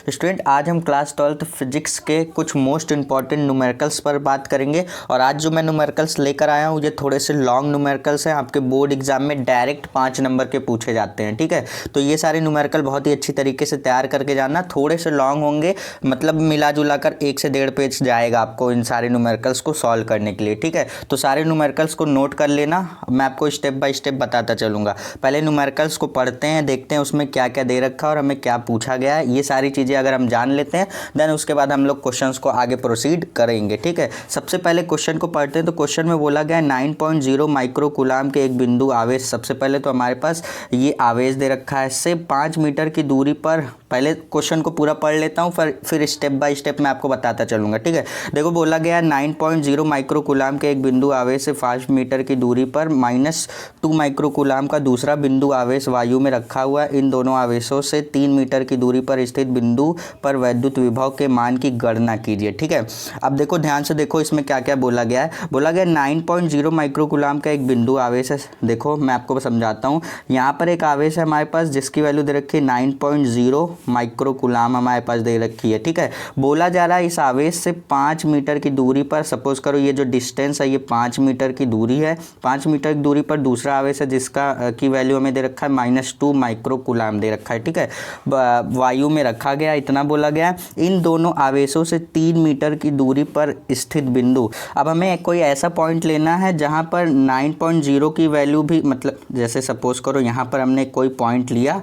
Student आज हम class 12th physics के कुछ मोस्ट इंपॉर्टेंट न्यूमेरिकल्स पर बात करेंगे। और आज जो मैं न्यूमेरिकल्स लेकर आया हूँ ये थोड़े से लॉन्ग न्यूमेरिकल्स हैं, आपके बोर्ड एग्जाम में डायरेक्ट 5 नंबर के पूछे जाते हैं। ठीक है, तो ये सारे न्यूमेरिकल बहुत ही अच्छी तरीके से तैयार करके जाना, थोड़े से लॉन्ग होंगे, मतलब मिला जुला कर 1 से 1.5 पेज जाएगा आपको इन सारे न्यूमेरिकल्स को सॉल्व करने के लिए। ठीक है, तो सारे न्यूमेरिकल्स को नोट कर लेना, मैं आपको स्टेप बाय स्टेप बताता चलूँगा। पहले न्यूमेरिकल्स को पढ़ते हैं, देखते हैं उसमें क्या क्या दे रखा है और हमें क्या पूछा गया है। ये सारी चीज़ें अगर हम जान लेते हैं देन उसके बाद हम लोग क्वेश्चंस को आगे प्रोसीड करेंगे। ठीक है, सबसे पहले क्वेश्चन को पढ़ते हैं। तो क्वेश्चन में बोला गया है 9.0 माइक्रो कूलाम के एक बिंदु आवेश। सबसे पहले तो हमारे पास ये आवेश दे रखा है, इससे 5 मीटर की दूरी पर, पहले क्वेश्चन को पूरा पढ़ लेता हूँ फिर स्टेप बाय स्टेप मैं आपको बताता चलूँगा। ठीक है, देखो बोला गया 9.0 माइक्रो कूलाम के एक बिंदु आवेश से 5 मीटर की दूरी पर -2 माइक्रो कूलाम का दूसरा बिंदु आवेश वायु में रखा हुआ है। इन दोनों आवेशों से 3 मीटर की दूरी पर स्थित बिंदु पर वैद्युत विभव के मान की गणना कीजिए। ठीक है, अब देखो ध्यान से देखो इसमें क्या क्या बोला गया है। बोला गया 9.0 माइक्रो कूलाम का एक बिंदु आवेश है। देखो मैं आपको समझाता हूँ, यहाँ पर एक आवेश है हमारे पास जिसकी वैल्यू दे रखी है 9.0 माइक्रो कूलाम हमारे पास दे रखी है। ठीक है, बोला जा रहा है इस आवेश से 5 मीटर की दूरी पर, सपोज करो ये जो डिस्टेंस है ये 5 मीटर की दूरी है, 5 मीटर की दूरी पर दूसरा आवेश है जिसका की वैल्यू हमें दे रखा है -2 माइक्रो कूलाम दे रखा है। ठीक है, वायु में रखा गया, इतना बोला गया। इन दोनों आवेशों से 3 मीटर की दूरी पर स्थित बिंदु, अब हमें कोई ऐसा पॉइंट लेना है जहां पर 9.0 की वैल्यू भी, मतलब जैसे सपोज करो यहाँ पर हमने कोई पॉइंट लिया,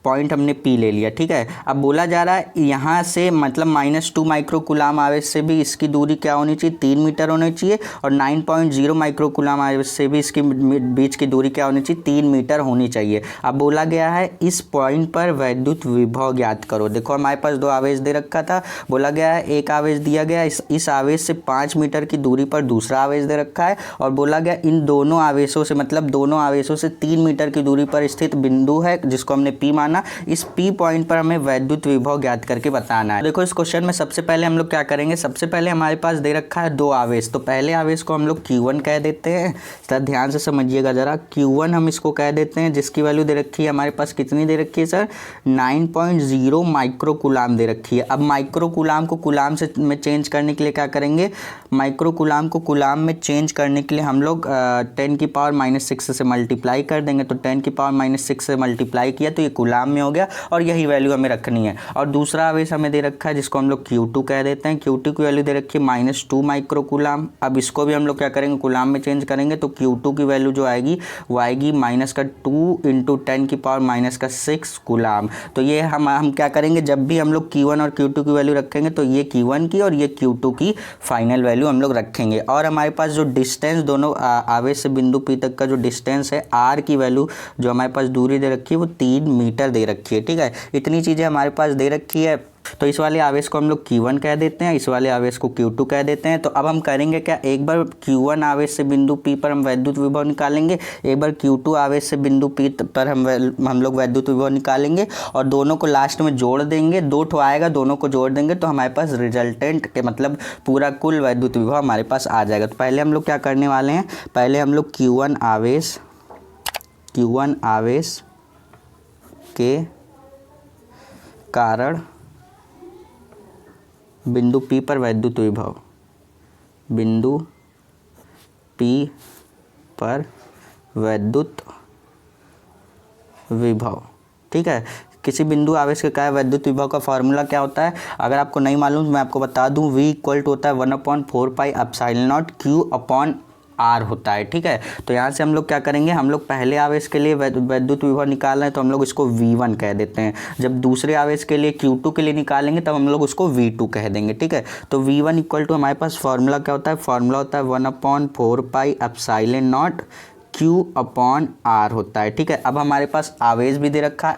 पॉइंट हमने पी ले लिया। ठीक है, अब बोला जा रहा है यहाँ से मतलब -2 माइक्रो कूलाम आवेश से भी इसकी दूरी क्या होनी चाहिए, 3 मीटर होनी चाहिए, और 9.0 माइक्रो कूलाम आवेश से भी इसकी बीच की दूरी क्या होनी चाहिए, 3 मीटर होनी चाहिए। अब बोला गया है इस पॉइंट पर वैद्युत विभव ज्ञात करो। देखो हमारे पास 2 आवेश दे रखा था, बोला गया है एक आवेश दिया गया, इस आवेश से 5 मीटर की दूरी पर दूसरा आवेश दे रखा है, और बोला गया इन दोनों आवेशों से, मतलब दोनों आवेशों से 3 मीटर की दूरी पर स्थित बिंदु है जिसको हमने पी माना, इस पी पॉइंट पर हमें वैद्युत विभव ज्ञात करके बताना है। देखो इस क्वेश्चन में सबसे पहले हम लोग क्या करेंगे, सबसे पहले हमारे पास दे रखा है 2 आवेश, तो पहले आवेश को हम लोग Q1 कह देते हैं। सर ध्यान से समझिएगा जरा, Q1 हम इसको कह देते हैं जिसकी वैल्यू दे रखी है हमारे पास, कितनी दे रखी है सर, 9.0 माइक्रो कूलाम दे रखी है। अब माइक्रो कूलाम को कूलाम से में चेंज करने के लिए क्या करेंगे, माइक्रो कूलाम को कूलाम में चेंज करने के लिए हम लोग 10⁻⁻6 से मल्टीप्लाई कर देंगे। तो 10⁻⁻6 से मल्टीप्लाई किया तो ये कूलाम में हो गया और यही वैल्यू हमें रखनी है। और दूसरा आवेश हमें दे रखा है जिसको हम लोग Q2 कह देते हैं, Q2 की वैल्यू दे रखी है -2 माइक्रो कूलाम। अब इसको भी हम लोग क्या करेंगे, कूलाम में चेंज करेंगे तो Q2 की वैल्यू जो आएगी वो आएगी -2 × 10⁻⁻6 कूलाम। तो ये हम क्या करेंगे, जब भी हम लोग Q1 और Q2 की वैल्यू रखेंगे तो ये Q1 की और ये Q2 की फाइनल वैल्यू हम लोग रखेंगे। और हमारे पास जो डिस्टेंस दोनों आवेश से बिंदु P तक का जो डिस्टेंस है, R की वैल्यू जो हमारे पास दूरी दे रखी है वो 3 मीटर दे रखी है। ठीक है, इतनी चीज़ें हमारे पास दे रखी है। तो इस वाले आवेश को हम लोग Q1 कह देते हैं, इस वाले आवेश को Q2 कह देते हैं। तो अब हम करेंगे क्या, एक बार Q1 आवेश से बिंदु P पर हम वैद्युत विभव निकालेंगे, एक बार Q2 आवेश से बिंदु P पर हम लोग वैद्युत विभव निकालेंगे और दोनों को लास्ट में जोड़ देंगे। 2 ठो आएगा, दोनों को जोड़ देंगे तो हमारे पास रिजल्टेंट के मतलब पूरा कुल वैद्युत विभव हमारे पास आ जाएगा। तो पहले हम लोग क्या करने वाले हैं, पहले हम लोग Q1 आवेश के कारण बिंदु P पर वैद्युत विभव, बिंदु P पर वैद्युत विभव। ठीक है, किसी बिंदु आवेश के क्या वैद्युत विभव का फॉर्मूला क्या होता है, अगर आपको नहीं मालूम तो मैं आपको बता दूं, V = होता है 1/4πε0 Q/R होता है। ठीक है, तो यहाँ से हम लोग क्या करेंगे, हम लोग पहले आवेश के लिए वैद्युत विभव निकाल रहे हैं तो हम लोग इसको V1 कह देते हैं। जब दूसरे आवेश के लिए Q2 के लिए निकालेंगे तब हम लोग उसको V2 कह देंगे। ठीक है, तो V1 = हमारे पास फॉर्मूला क्या होता है, फॉर्मूला होता है 1/4πε0 Q/R होता है। ठीक है, अब हमारे पास आवेश भी दे रखा है,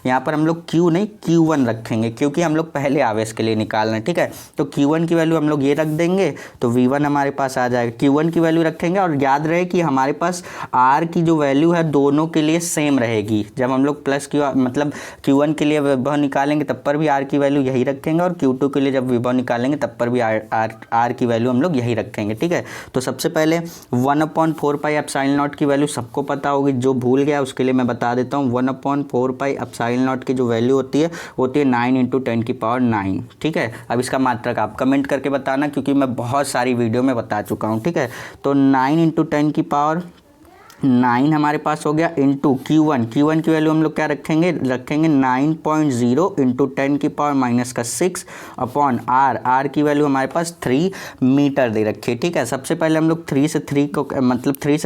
यहाँ पर हम लोग Q नहीं Q1 रखेंगे क्योंकि हम लोग पहले आवेश के लिए निकाल रहे हैं। ठीक है, तो Q1 की वैल्यू हम लोग ये रख देंगे तो V1 हमारे पास आ जाएगा। Q1 की वैल्यू रखेंगे और याद रहे कि हमारे पास R की जो वैल्यू है दोनों के लिए सेम रहेगी। जब हम लोग मतलब Q1 के लिए विभव निकालेंगे तब पर भी R की वैल्यू यही रखेंगे और Q2 के लिए जब विभव निकालेंगे तब पर भी R की वैल्यू हम लोग यही रखेंगे। ठीक है, तो सबसे पहले 1/4πε0 की वैल्यू सबको पता होगी, जो भूल गया उसके लिए मैं बता देता हूँ। 1/4 पाई एप्सिलॉन नॉट की जो वैल्यू होती है 9 × 10�9। ठीक है, अब इसका मात्रक आप कमेंट करके बताना, क्योंकि मैं बहुत सारी वीडियो में बता चुका हूँ। ठीक है, तो 9 × 10⁹ हमारे पास हो गया, इंटू Q1 की वैल्यू हम लोग क्या रखेंगे 9.0 × 10⁻⁶ अपॉन R की वैल्यू हमारे पास 3 मीटर दे रखी है। ठीक है, सबसे पहले हम लोग 3 से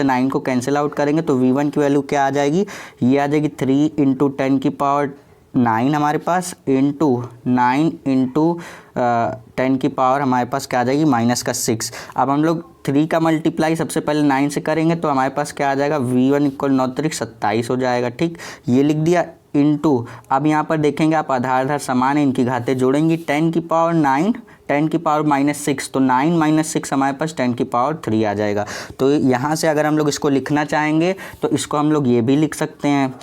9 को कैंसिल आउट करेंगे तो V1 की वैल्यू क्या आ जाएगी, ये आ जाएगी 3 × 10⁹ हमारे पास इंटू 9 × 10⁻, हमारे पास क्या आ जाएगी -6। अब हम लोग 3 का मल्टीप्लाई सबसे पहले 9 से करेंगे तो हमारे पास क्या आ जाएगा, V1 = 9 × 27 हो जाएगा। ठीक, ये लिख दिया इंटू, अब यहाँ पर देखेंगे आप आधार समान है, इनकी घातें जोड़ेंगी, 10⁹ 10⁻⁶, तो 9 - 6 हमारे पास 10⁻³ आ जाएगा। तो यहाँ से अगर हम लोग इसको लिखना चाहेंगे तो इसको हम लोग ये भी लिख सकते हैं,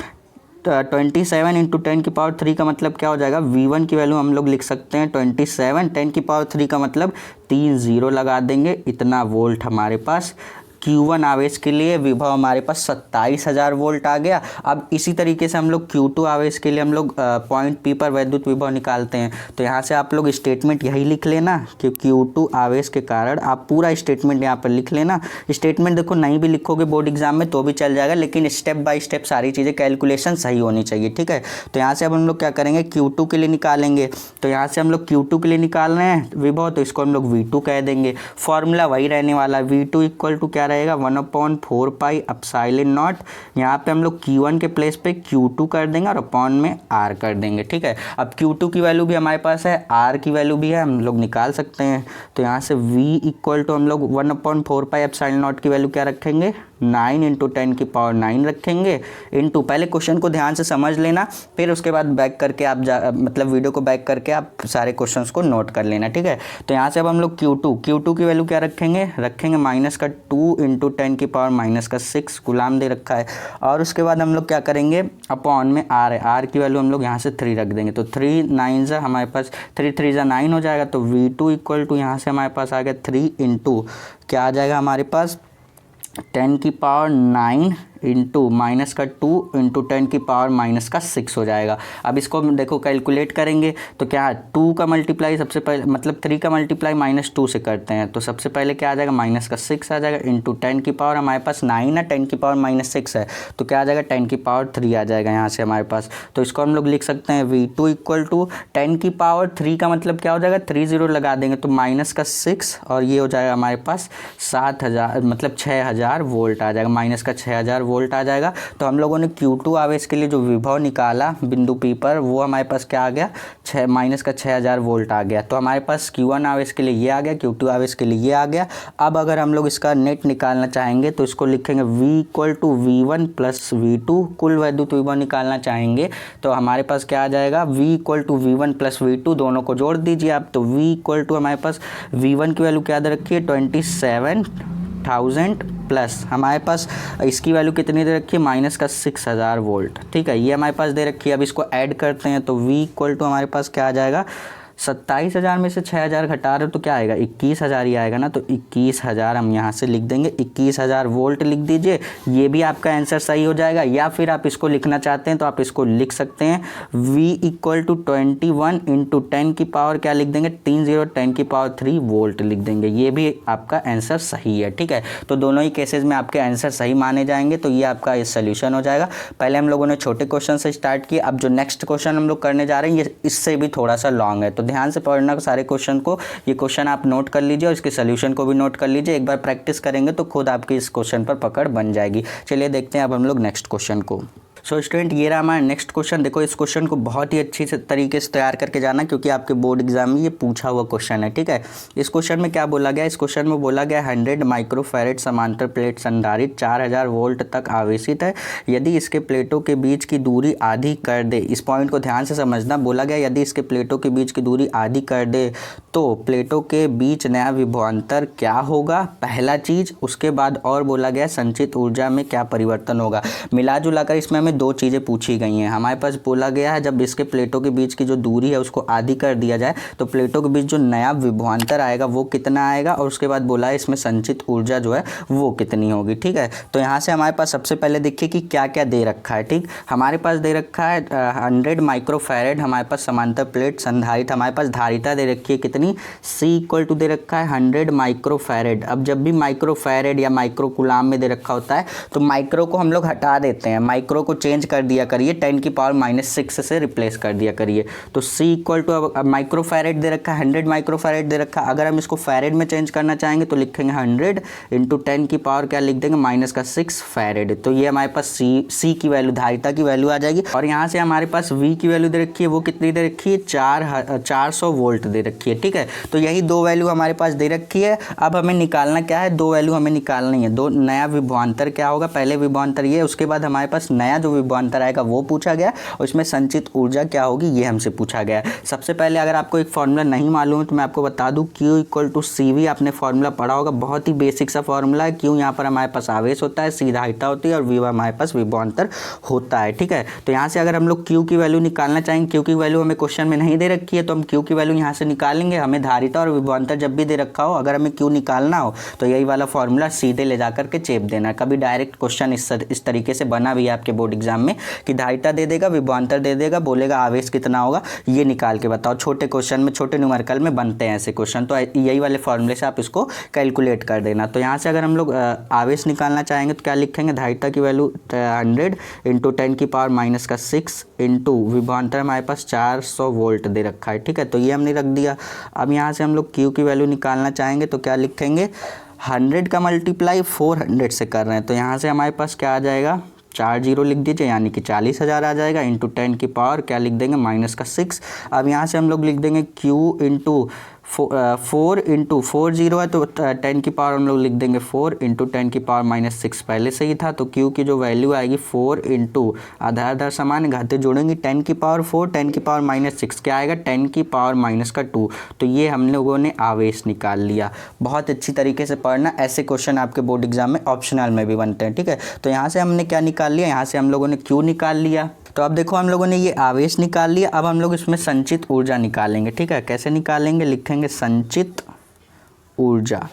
27 × 10⁻³ का मतलब क्या हो जाएगा, V1 की वैल्यू हम लोग लिख सकते हैं 27, 10⁻³ का मतलब 3 0 लगा देंगे, इतना वोल्ट हमारे पास Q1 आवेश के लिए विभव हमारे पास 27,000 वोल्ट आ गया। अब इसी तरीके से हम लोग Q2 आवेश के लिए हम लोग पॉइंट P पर वैद्युत विभव निकालते हैं। तो यहाँ से आप लोग स्टेटमेंट यही लिख लेना कि Q2 आवेश के कारण, आप पूरा स्टेटमेंट यहाँ पर लिख लेना। स्टेटमेंट देखो नहीं भी लिखोगे बोर्ड एग्जाम में तो भी चल जाएगा, लेकिन स्टेप बाय स्टेप सारी चीज़ें कैलकुलेशन सही होनी चाहिए। ठीक है, तो यहाँ से अब हम लोग क्या करेंगे, Q2 के लिए निकालेंगे। तो यहाँ से हम लोग Q2 के लिए निकाल रहे हैं विभव, तो इसको हम लोग V2 कह देंगे। फॉर्मूला वही रहने वाला, V2 = क्या रहेगा, 1/4 पाई एप्सिलॉन नॉट। यहाँ पे हम लोग Q1 के प्लेस पे Q2 कर देंगे और अपॉन में R कर देंगे। ठीक है, अब Q2 की वैल्यू भी हमारे पास है, R की वैल्यू भी है, हम लोग निकाल सकते हैं। तो यहाँ से V = हम लोग 1/4 पाई एप्सिलॉन नॉट की वैल्यू क्या रखेंगे, 9 × 10⁹ रखेंगे, इंटू, पहले क्वेश्चन को ध्यान से समझ लेना, फिर उसके बाद बैक करके आप मतलब वीडियो को बैक करके आप सारे क्वेश्चंस को नोट कर लेना। ठीक है, तो यहाँ से अब हम लोग Q2 की वैल्यू क्या रखेंगे -2 × 10⁻⁻6 गुलाम दे रखा है। और उसके बाद हम लोग क्या करेंगे, अपॉन में R है, R की वैल्यू हम लोग यहाँ से 3 रख देंगे, तो 3 9 हमारे पास 3 3 9 हो जाएगा। तो V2 = यहाँ से हमारे पास आ गया 3 इंटू क्या आ जाएगा हमारे पास 10⁹ इंटू -2 इंटू 10⁻⁻6 हो जाएगा। अब इसको देखो कैलकुलेट करेंगे तो क्या 2 का मल्टीप्लाई सबसे पहले, मतलब 3 का मल्टीप्लाई -2 से करते हैं, तो सबसे पहले क्या आ जाएगा -6 आ जाएगा, इंटू 10⁻, हमारे पास 9 है, 10⁻�6 है, तो क्या आ जाएगा 10⁻³ आ जाएगा यहाँ से हमारे पास। तो इसको हम लोग लिख सकते हैं V2 = 10⁻³ का मतलब क्या हो जाएगा, 3 0 लगा देंगे तो -6, और ये हो जाएगा हमारे पास 7000, मतलब 6000 वोल्ट आ जाएगा, -6000 वोल्ट आ जाएगा। तो हम लोगों ने Q2 आवेश के लिए जो विभव निकाला बिंदु P पर, वो हमारे पास क्या आ गया, -6000 वोल्ट आ गया। तो हमारे पास Q1 आवेश के लिए ये आ गया, Q2 आवेश के लिए ये आ गया। अब अगर हम लोग इसका नेट निकालना चाहेंगे तो इसको लिखेंगे V = V1 + V2, कुल वैद्युत विभव निकालना चाहेंगे तो हमारे पास क्या आ जाएगा, V = V1 + V2, दोनों को जोड़ दीजिए आप। तो V = हमारे पास V1 की वैल्यू क्या दे रखी है 27,000 प्लस हमारे पास इसकी वैल्यू कितनी दे रखी है -6000 वोल्ट। ठीक है, ये हमारे पास दे रखी है। अब इसको ऐड करते हैं तो V = हमारे पास क्या आ जाएगा, 27,000 में से 6,000 घटा रहे हो तो क्या आएगा, 21,000 ही आएगा ना। तो 21,000 हम यहाँ से लिख देंगे, 21,000 वोल्ट लिख दीजिए, ये भी आपका आंसर सही हो जाएगा। या फिर आप इसको लिखना चाहते हैं तो आप इसको लिख सकते हैं V = 21 × 10⁻, क्या लिख देंगे 30 10⁻³ वोल्ट लिख देंगे, ये भी आपका आंसर सही है। ठीक है, तो दोनों ही केसेस में आपके आंसर सही माने जाएंगे, तो ये आपका ये सोल्यूशन हो जाएगा। पहले हम लोगों ने छोटे क्वेश्चन से स्टार्ट किया, अब जो नेक्स्ट क्वेश्चन हम लोग करने जा रहे हैं ये इससे भी थोड़ा सा लॉन्ग है, तो ध्यान से पढ़ना सारे क्वेश्चन को। ये क्वेश्चन आप नोट कर लीजिए और इसके सोल्यूशन को भी नोट कर लीजिए। एक बार प्रैक्टिस करेंगे तो खुद आपकी इस क्वेश्चन पर पकड़ बन जाएगी। चलिए देखते हैं अब हम लोग नेक्स्ट क्वेश्चन को। सो स्टूडेंट, ये रहा हमारा नेक्स्ट क्वेश्चन। देखो, इस क्वेश्चन को बहुत ही अच्छी से तरीके से तैयार करके जाना, क्योंकि आपके बोर्ड एग्जाम में ये पूछा हुआ क्वेश्चन है। ठीक है, इस क्वेश्चन में क्या बोला गया, इस क्वेश्चन में बोला गया 100 माइक्रोफैरेड समांतर प्लेट संधारित 4000 वोल्ट तक आवेशित है। यदि इसके प्लेटों के बीच की दूरी आधी कर दे, इस पॉइंट को ध्यान से समझना, बोला गया यदि इसके प्लेटों के बीच की दूरी आधी कर दे तो प्लेटों के बीच नया विभवांतर क्या होगा, पहला चीज। उसके बाद और बोला गया संचित ऊर्जा में क्या परिवर्तन होगा। मिला जुला कर इसमें हमें दो चीज़ें पूछी गई हैं। हमारे पास बोला गया है जब इसके प्लेटों के बीच की जो दूरी है उसको आधी कर दिया जाए तो प्लेटों के बीच जो नया विभवांतर आएगा वो कितना आएगा, और उसके बाद बोला है इसमें संचित ऊर्जा जो है वो कितनी होगी। ठीक है, तो यहाँ से हमारे पास सबसे पहले देखिए कि क्या क्या दे रखा है। ठीक, हमारे पास दे रखा है 100 माइक्रोफैरेड हमारे पास समांतर प्लेट संधारित, हमारे पास धारिता दे रखी है कितनी, C इक्वल टू दे रखा है 100 माइक्रोफैरेड। अब जब भी माइक्रोफैरेड या माइक्रोकुलाम में दे रखा होता है तो माइक्रो को हम लोग हटा देते हैं, माइक्रो को चेंज कर दिया करिए 10⁻⁻⁶ से रिप्लेस कर दिया करिए। तो C इक्वल टू, अब माइक्रोफैरेड दे रखा है 100 माइक्रोफैरेड दे रखा है, अगर हम इसको फैरेड में चेंज करना चाहेंगे तो लिखेंगे 100 इंटू 10 की पावर क्या लिख देंगे -6 फैरेड। तो ये हमारे पास C की वैल्यू, धारिता की वैल्यू आ जाएगी। और यहाँ से हमारे पास V की वैल्यू दे रखी है, वो कितनी दे रखी है, 400 वोल्ट दे रखी है। ठीक है, तो यही दो वैल्यू हमारे पास दे रखी है। अब हमें निकालना क्या है, दो वैल्यू हमें निकालनी है। दो नया विभवांतर क्या होगा, पहले विभवांतर ये, उसके बाद हमारे पास नया जो विभवांतर आएगा वो पूछा गया, और इसमें संचित ऊर्जा क्या होगी ये हमसे पूछा गया है। सबसे पहले अगर आपको एक फॉर्मूला नहीं मालूम है तो मैं आपको बता दूं, Q इक्वल टू CV आपने फॉर्मूला पढ़ा होगा, बहुत ही बेसिक सा फॉर्मूला है। Q यहाँ पर हमारे पास आवेश होता है, C धारिता होती है और V हमारे पास विभवांतर होता है। ठीक है, तो यहाँ से अगर हम लोग Q की वैल्यू निकालना चाहेंगे, Q की वैल्यू हमें क्वेश्चन में नहीं दे रखी है तो हम Q की वैल्यू यहाँ से निकालेंगे। हमें धारिता और विभवांतर जब भी दे रखा हो, अगर हमें Q निकालना हो तो यही वाला फॉर्मूला सीधे ले जाकर के चेप देना है। कभी डायरेक्ट क्वेश्चन इस तरीके से बना भी है आपके बोर्ड एग्जाम में कि धारिता दे देगा, विभवांतर दे देगा, बोलेगा आवेश कितना होगा ये निकाल के बताओ। छोटे क्वेश्चन में, छोटे न्यूमेरिकल में बनते हैं ऐसे क्वेश्चन, तो यही वाले फॉर्मूले से आप इसको कैलकुलेट कर देना। तो यहाँ से अगर हम लोग आवेश निकालना चाहेंगे तो क्या लिखेंगे, धारिता की वैल्यू 100 इंटू 10⁻⁻⁶ इंटू विभवांतर हमारे पास 400 वोल्ट दे रखा है। ठीक है, तो ये हमने रख दिया। अब यहाँ से हम लोग Q की वैल्यू निकालना चाहेंगे तो क्या लिखेंगे, 100 का मल्टीप्लाई 400 से कर रहे हैं तो यहाँ से हमारे पास क्या आ जाएगा, 4 जीरो लिख दीजिए यानी कि 40,000 आ जाएगा, इंटू 10 की पावर क्या लिख देंगे -6। अब यहाँ से हम लोग लिख देंगे Q इंटू 4 इंटू 4 जीरो है तो 10 की पावर हम लोग लिख देंगे 4 इंटू 10 की पावर -6 पहले से ही था। तो Q की जो वैल्यू आएगी 4 इंटू आधार आधार समान घाते जोड़ेंगे 10 की पावर 4, 10 की पावर -6 क्या आएगा, 10 की पावर -2। तो ये हम लोगों ने आवेश निकाल लिया। बहुत अच्छी तरीके से पढ़ना, ऐसे क्वेश्चन आपके बोर्ड एग्जाम में ऑप्शनल में भी बनते हैं। ठीक है, तो यहाँ से हमने क्या निकाल लिया, यहाँ से हम लोगों ने Q निकाल लिया। तो अब देखो हम लोगों ने ये आवेश निकाल लिया, अब हम लोग इसमें संचित ऊर्जा निकालेंगे। ठीक है, कैसे निकालेंगे, लिखेंगे संचित ऊर्जा।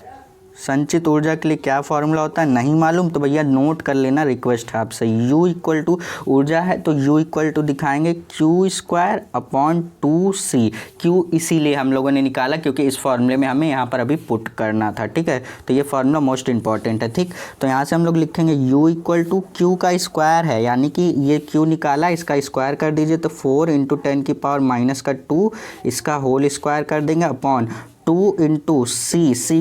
संचित ऊर्जा के लिए क्या फॉर्मूला होता है, नहीं मालूम तो भैया नोट कर लेना, रिक्वेस्ट है आपसे। U इक्वल टू ऊर्जा है तो U इक्वल टू दिखाएंगे Q²/2C। Q इसीलिए हम लोगों ने निकाला क्योंकि इस फॉर्मूले में हमें यहाँ पर अभी पुट करना था। ठीक है, तो ये फॉर्मूला मोस्ट इंपॉर्टेंट है। ठीक, तो यहाँ से हम लोग लिखेंगे U इक्वल टू Q का स्क्वायर है, यानी कि ये Q निकाला, इसका स्क्वायर कर दीजिए तो 4 इंटू 10 की पावर -2 इसका होल स्क्वायर कर देंगे अपॉन 2 इंटू C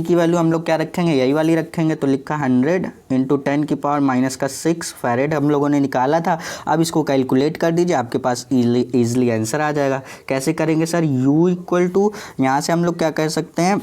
की वैल्यू हम लोग क्या रखेंगे, यही वाली रखेंगे। तो लिखा 100 इंटू 10 की पावर -6 फैरेड हम लोगों ने निकाला था। अब इसको कैलकुलेट कर दीजिए, आपके पास इजीली आंसर आ जाएगा। कैसे करेंगे सर, U इक्वल टू यहाँ से हम लोग क्या कह सकते हैं,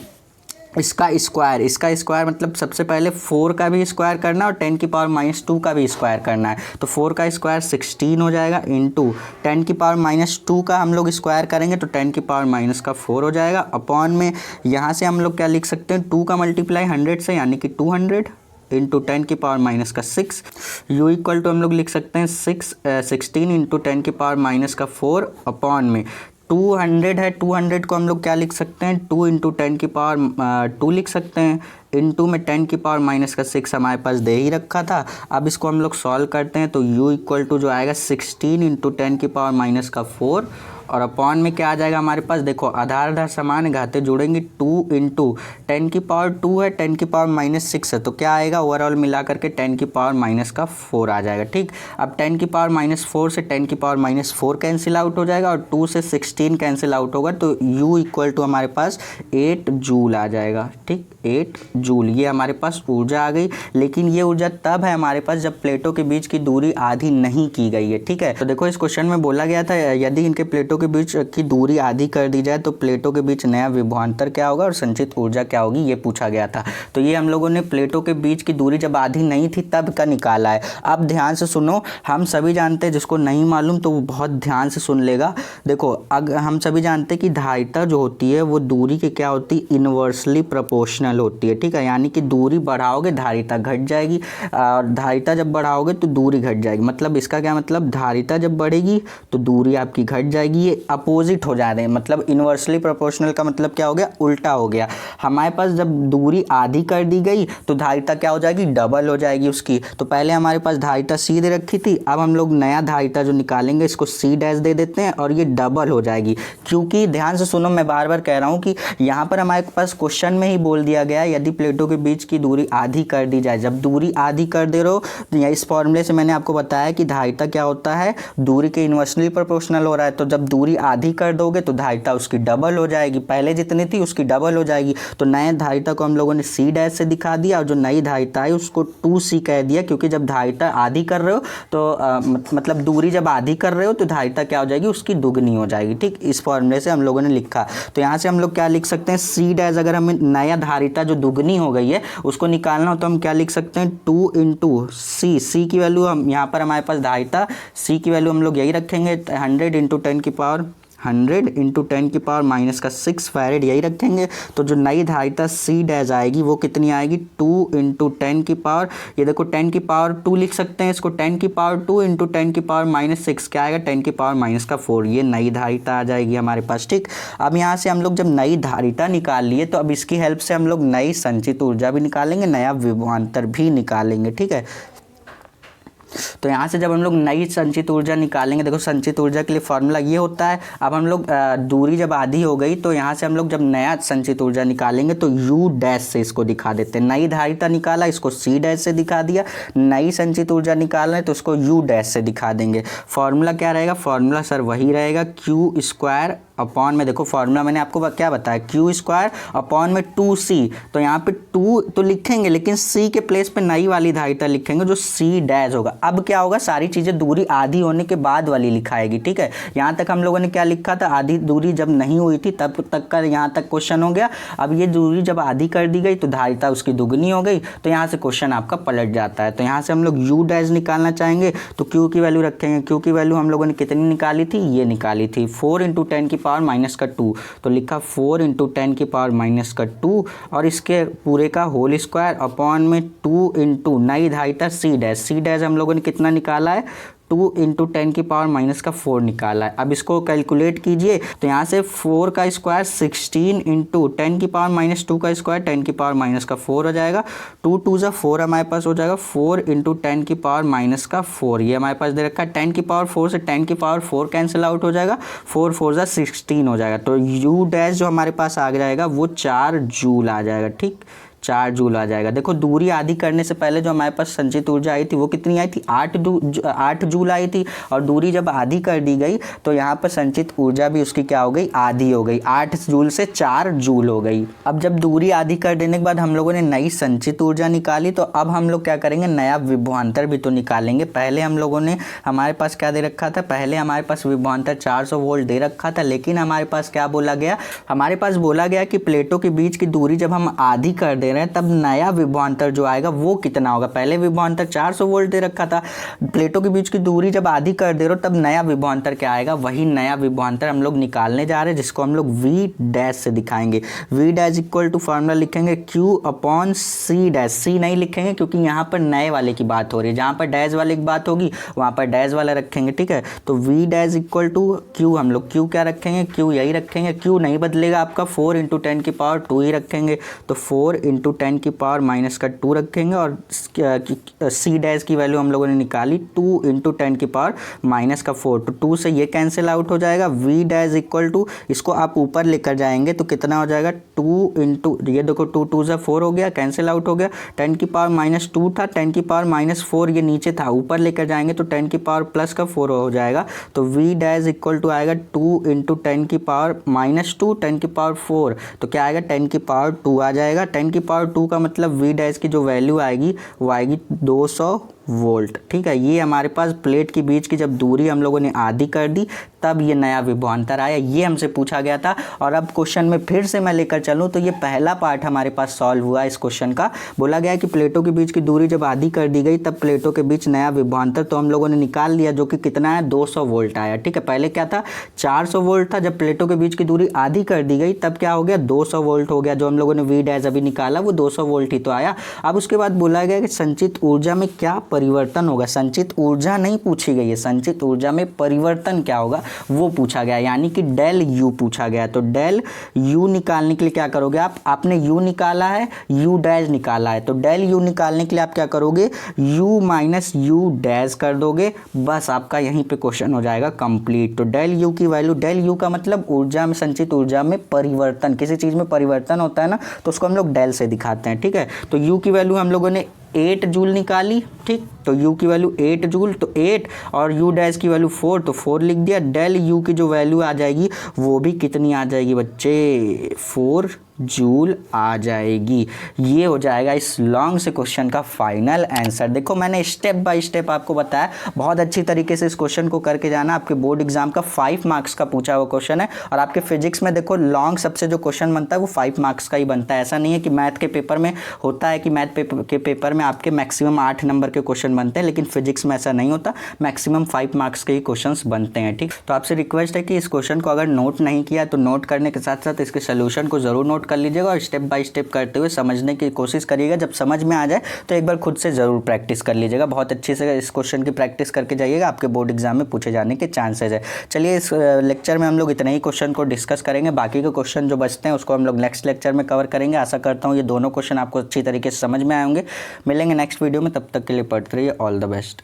इसका स्क्वायर मतलब सबसे पहले 4 का भी स्क्वायर करना और 10 की पावर -2 का भी स्क्वायर करना है। तो 4 का स्क्वायर 16 हो जाएगा, इंटू 10 की पावर -2 का हम लोग स्क्वायर करेंगे तो 10 की पावर -4 हो जाएगा, अपॉन में यहाँ से हम लोग क्या लिख सकते हैं, 2 का मल्टीप्लाई 100 से यानी कि 200 इंटू 10 की पावर -6। U इक्वल टू हम लोग लिख सकते हैं 16 इंटू 10 की पावर -4 अपॉन में 200 है, 200 को हम लोग क्या लिख सकते हैं, 2 इंटू 10 की पावर 2 लिख सकते हैं, इंटू में 10 की पावर -6 हमारे पास दे ही रखा था। अब इसको हम लोग सॉल्व करते हैं तो U इक्वल टू जो आएगा 16 इंटू 10 की पावर -4 और अपॉन में क्या आ जाएगा हमारे पास, देखो आधार आधार समान घाते जोड़ेंगे 2 इंटू 10 की पावर 2 है, 10 की पावर -6 है तो क्या आएगा, ओवरऑल मिला करके 10 की पावर -4 आ जाएगा। ठीक, अब 10 की पावर -4 से 10 की पावर -4 कैंसिल आउट हो जाएगा और 2 से 16 कैंसिल आउट होगा तो U इक्वल टू हमारे पास 8 जूल आ जाएगा। ठीक, 8 जूल ये हमारे पास ऊर्जा आ गई। लेकिन ये ऊर्जा तब है हमारे पास जब प्लेटों के बीच की दूरी आधी नहीं की गई है। ठीक है, तो देखो इस क्वेश्चन में बोला गया था यदि इनके प्लेटों के बीच की दूरी आधी कर दी जाए तो प्लेटों के बीच नया विभवांतर क्या होगा और संचित ऊर्जा क्या होगी, ये पूछा गया था। तो ये हम लोगों ने प्लेटों के बीच की दूरी जब आधी नहीं थी तब का निकाला है। अब ध्यान से सुनो, हम सभी जानते हैं, जिसको नहीं मालूम तो वो बहुत ध्यान से सुन लेगा। देखो, अगर हम सभी जानते हैं कि धारिता जो होती है वो दूरी के क्या होती है, इनवर्सली प्रोपोर्शनल होती है। ठीक है, यानी कि दूरी बढ़ाओगे धारिता घट जाएगी, और धारिता जब बढ़ाओगे तो दूरी घट जाएगी। मतलब इसका क्या मतलब, धारिता जब बढ़ेगी तो दूरी आपकी घट जाएगी। ये अपोजिट हो जा रहे हैं, मतलब इनवर्सली प्रोपोर्शनल का मतलब क्या हो गया, उल्टा हो गया। हमारे पास जब दूरी आधी कर दी गई तो धारिता क्या हो जाएगी, डबल हो जाएगी उसकी। तो पहले हमारे पास धारिता सी दे रखी थी, अब हम लोग नया धारिता जो निकालेंगे इसको सी डैश दे देते हैं और ये डबल हो जाएगी। क्योंकि ध्यान से सुनो, मैं बार बार कह रहा हूँ कि यहाँ पर हमारे पास क्वेश्चन में ही बोल दिया गया यदि प्लेटों के बीच की दूरी आधी कर दी जाए। जब दूरी आधी कर दे रहे हो तो इस फॉर्मूले से मैंने आपको बताया कि धारिता क्या होता है, दूरी के इनवर्सली प्रोपोर्शनल हो रहा है। तो जब दूरी आधी कर दोगे तो धारिता उसकी डबल हो जाएगी, पहले जितनी थी उसकी डबल हो जाएगी। तो नए धारिता को हम लोगों ने सी डैश से दिखा दिया और जो नई धारिता है उसको 2C कह दिया, क्योंकि जब धारिता आधी कर रहे हो तो मतलब दूरी जब आधी कर रहे हो तो धारिता क्या हो जाएगी, उसकी दुगनी हो जाएगी। ठीक, इस फॉर्मूले से हम लोगों ने लिखा। तो यहाँ से हम लोग क्या लिख सकते हैं, सी डैश, अगर हमें नया धारिता जो दुगनी हो गई है उसको निकालना हो तो हम क्या लिख सकते हैं, 2 इंटू सी। सी की वैल्यू हम यहाँ पर हमारे पास धारिता सी की वैल्यू हम लोग यही रखेंगे, 100 इंटू 10 की पावर 100 इंटू 10 की पावर -6 फैरेड यही रखेंगे। तो जो नई धारिता सी डैश आएगी वो कितनी आएगी, 2 इंटू 10 की पावर, ये देखो 10 की पावर 2 लिख सकते हैं इसको, 10 की पावर 2 इंटू 10 की पावर -6 क्या आएगा, 10 की पावर -4, ये नई धारिता आ जाएगी हमारे पास। ठीक, अब यहाँ से हम लोग जब नई धारिता निकाल लिए तो अब इसकी हेल्प से हम लोग नई संचित ऊर्जा भी निकालेंगे, नया विभवांतर भी निकालेंगे। ठीक है, तो यहाँ से जब हम लोग नई संचित ऊर्जा निकालेंगे, देखो संचित ऊर्जा के लिए फॉर्मूला ये होता है। अब हम लोग दूरी जब आधी हो गई तो यहाँ से हम लोग जब नया संचित ऊर्जा निकालेंगे तो U डैश से इसको दिखा देते हैं। नई धारिता निकाला, इसको C डैश से दिखा दिया। नई संचित ऊर्जा निकालना है तो उसको U डैश से दिखा देंगे। फॉर्मूला क्या रहेगा, फॉर्मूला सर वही रहेगा, Q² अपॉन में, देखो फॉर्मूला मैंने आपको क्या बताया, Q² अपॉन में 2C। तो यहाँ पे 2 तो लिखेंगे लेकिन C के प्लेस पे नई वाली धारिता लिखेंगे जो C डैश होगा। अब क्या होगा, सारी चीज़ें दूरी आधी होने के बाद वाली लिखाएगी। ठीक है, यहाँ तक हम लोगों ने क्या लिखा था, आधी दूरी जब नहीं हुई थी तब तक का यहाँ तक क्वेश्चन हो गया। अब ये दूरी जब आधी कर दी गई तो धारिता उसकी दुगनी हो गई, तो यहाँ से क्वेश्चन आपका पलट जाता है। तो यहाँ से हम लोग U डैश निकालना चाहेंगे तो Q की वैल्यू रखेंगे। Q की वैल्यू हम लोगों ने कितनी निकाली थी, ये निकाली थी 4 इंटू 10 की पावर -2। तो लिखा 4 इंटू 10 की पावर -2 और इसके पूरे का होल स्क्वायर अपॉन में 2 इंटू नई धारिता C डैश। C डैश हम लोगों ने कितना निकाला है, 2 इंटू 10 की पावर -4 निकाला है। अब इसको कैलकुलेट कीजिए तो यहाँ से 4 का स्क्वायर 16 इंटू 10 की पावर -2 का स्क्वायर 10 की पावर -4 हो जाएगा। 2 2 ज़ा 4 हमारे पास हो जाएगा, 4 इंटू 10 की पावर -4, ये हमारे पास दे रखा है। 10 की पावर 4 से 10 की पावर 4 कैंसिल आउट हो जाएगा, 4 4 ज़ा 16 हो जाएगा। तो U डैश जो हमारे पास आ जाएगा वो 4 जूल आ जाएगा। ठीक, 4 जूल आ जाएगा। देखो दूरी आधी करने से पहले जो हमारे पास संचित ऊर्जा आई थी वो कितनी आई थी, 8 जूल आई थी। और दूरी जब आधी कर दी गई तो यहाँ पर संचित ऊर्जा भी उसकी क्या हो गई, आधी हो गई, 8 जूल से 4 जूल हो गई। अब जब दूरी आधी कर देने के बाद हम लोगों ने नई संचित ऊर्जा निकाली तो अब हम लोग क्या करेंगे, नया विभवांतर भी तो निकालेंगे। पहले हम लोगों ने, हमारे पास क्या दे रखा था, पहले हमारे पास विभवांतर 400 वोल्ट दे रखा था, लेकिन हमारे पास क्या बोला गया, हमारे पास बोला गया कि प्लेटों के बीच की दूरी जब हम आधी कर दे रहे हैं तब नया विभवांतर जो आएगा वो कितना होगा। पहले विभवांतर 400 वोल्ट दे रखा था, प्लेटों के बीच की दूरी जब आधी कर दे रहे हो तब नया विभवांतर क्या आएगा, वही नया विभवांतर हम लोग निकालने जा रहे हैं, जिसको हम लोग V डैश से दिखाएंगे। V dash equal to formula लिखेंगे Q upon C dash. C नहीं लिखेंगे क्योंकि यहाँ पर नए वाले की बात हो रही है, जहाँ पर डैश वाले की बात होगी वहाँ पर डैश वाला रखेंगे। ठीक है, तो V dash equal to Q, हम लोग Q क्या रखेंगे, Q यही रखेंगे, Q नहीं बदलेगा आपका, 4 इंटू 10 की पावर 2 ही रखेंगे। तो 4 इंटू 10 की पावर -2 रखेंगे और C डैश की वैल्यू हम लोगों ने निकाली 2 इंटू 10 की पावर -4। तो 2 से ये कैंसिल आउट हो जाएगा। V डैश इक्वल टू, इसको आप ऊपर लेकर जाएंगे तो कितना हो जाएगा, 2 इंटू, ये देखो 2 2 ज़ा 4 हो गया, कैंसिल आउट हो गया। 10 की पावर -2 था, 10 की पावर -4 ये नीचे था, ऊपर लेकर जाएंगे तो 10 की पावर +4 हो जाएगा। तो V डैश इक्वल टू आएगा 2 इंटू 10 की पावर -2, 10 की पावर 4, तो क्या आएगा 10 की पावर 2 आ जाएगा। 10 की पावर 2 का मतलब V डैश की जो वैल्यू आएगी वो आएगी 200 वोल्ट। ठीक है, ये हमारे पास प्लेट के बीच की जब दूरी हम लोगों ने आधी कर दी तब ये नया विभवांतर आया, ये हमसे पूछा गया था। और अब क्वेश्चन में फिर से मैं लेकर चलूँ तो ये पहला पार्ट हमारे पास सॉल्व हुआ इस क्वेश्चन का। बोला गया कि प्लेटों के बीच की दूरी जब आधी कर दी गई तब प्लेटों के बीच नया विभवांतर तो हम लोगों ने निकाल लिया, जो कि कितना है 200 वोल्ट आया। ठीक है, पहले क्या था 400 वोल्ट था, जब प्लेटों के बीच की दूरी आधी कर दी गई तब क्या हो गया 200 वोल्ट हो गया। जो हम लोगों ने वी डैश अभी निकाला वो 200 वोल्ट ही तो आया। अब उसके बाद बोला गया कि संचित ऊर्जा में क्या परिवर्तन होगा। संचित ऊर्जा नहीं पूछी गई है, संचित ऊर्जा में परिवर्तन क्या होगा वो पूछा गया, यानी कि डेल यू पूछा गया। तो डेल यू निकालने के लिए क्या करोगे आप, आपने यू निकाला है, यू डैश निकाला है, तो डेल यू निकालने के लिए आप क्या करोगे यू माइनस यू डैश कर दोगे, बस आपका यहीं पे क्वेश्चन हो जाएगा कंप्लीट। तो डेल यू की वैल्यू, डेल यू का मतलब ऊर्जा में, संचित ऊर्जा में परिवर्तन, किसी चीज़ में परिवर्तन होता है ना तो उसको हम लोग डेल से दिखाते हैं। ठीक है, तो यू की वैल्यू हम लोगों ने 8 जूल निकाली। ठीक, तो u की वैल्यू 8 जूल, तो 8 और u डैश की वैल्यू 4, तो 4 लिख दिया। डेल u की जो वैल्यू आ जाएगी वो भी कितनी आ जाएगी बच्चे, 4 जूल आ जाएगी। ये हो जाएगा इस लॉन्ग से क्वेश्चन का फाइनल आंसर। देखो मैंने स्टेप बाय स्टेप आपको बताया, बहुत अच्छी तरीके से इस क्वेश्चन को करके जाना। आपके बोर्ड एग्जाम का 5 मार्क्स का पूछा हुआ क्वेश्चन है, और आपके फिजिक्स में देखो लॉन्ग सबसे जो क्वेश्चन बनता है वो 5 मार्क्स का ही बनता है। ऐसा नहीं है कि मैथ के पेपर में होता है कि मैथ के पेपर में आपके मैक्सिमम 8 नंबर के क्वेश्चन बनते हैं, लेकिन फिजिक्स में ऐसा नहीं होता, मैक्सिमम 5 मार्क्स के ही क्वेश्चंस बनते हैं। ठीक, तो आपसे रिक्वेस्ट है कि इस क्वेश्चन को अगर नोट नहीं किया तो नोट करने के साथ साथ इसके सोल्यूशन को ज़रूर नोट कर लीजिएगा और स्टेप बाय स्टेप करते हुए समझने की कोशिश करिएगा। जब समझ में आ जाए तो एक बार खुद से ज़रूर प्रैक्टिस कर लीजिएगा, बहुत अच्छे से इस क्वेश्चन की प्रैक्टिस करके जाइएगा, आपके बोर्ड एग्जाम में पूछे जाने के चांसेस है। चलिए इस लेक्चर में हम लोग इतने ही क्वेश्चन को डिस्कस करेंगे, बाकी के क्वेश्चन जो बचते हैं उसको हम लोग नेक्स्ट लेक्चर में कवर करेंगे। आशा करता हूँ ये दोनों क्वेश्चन आपको अच्छी तरीके से समझ में आए होंगे। मिलेंगे नेक्स्ट वीडियो में, तब तक के लिए पढ़ते रहिए। All the best.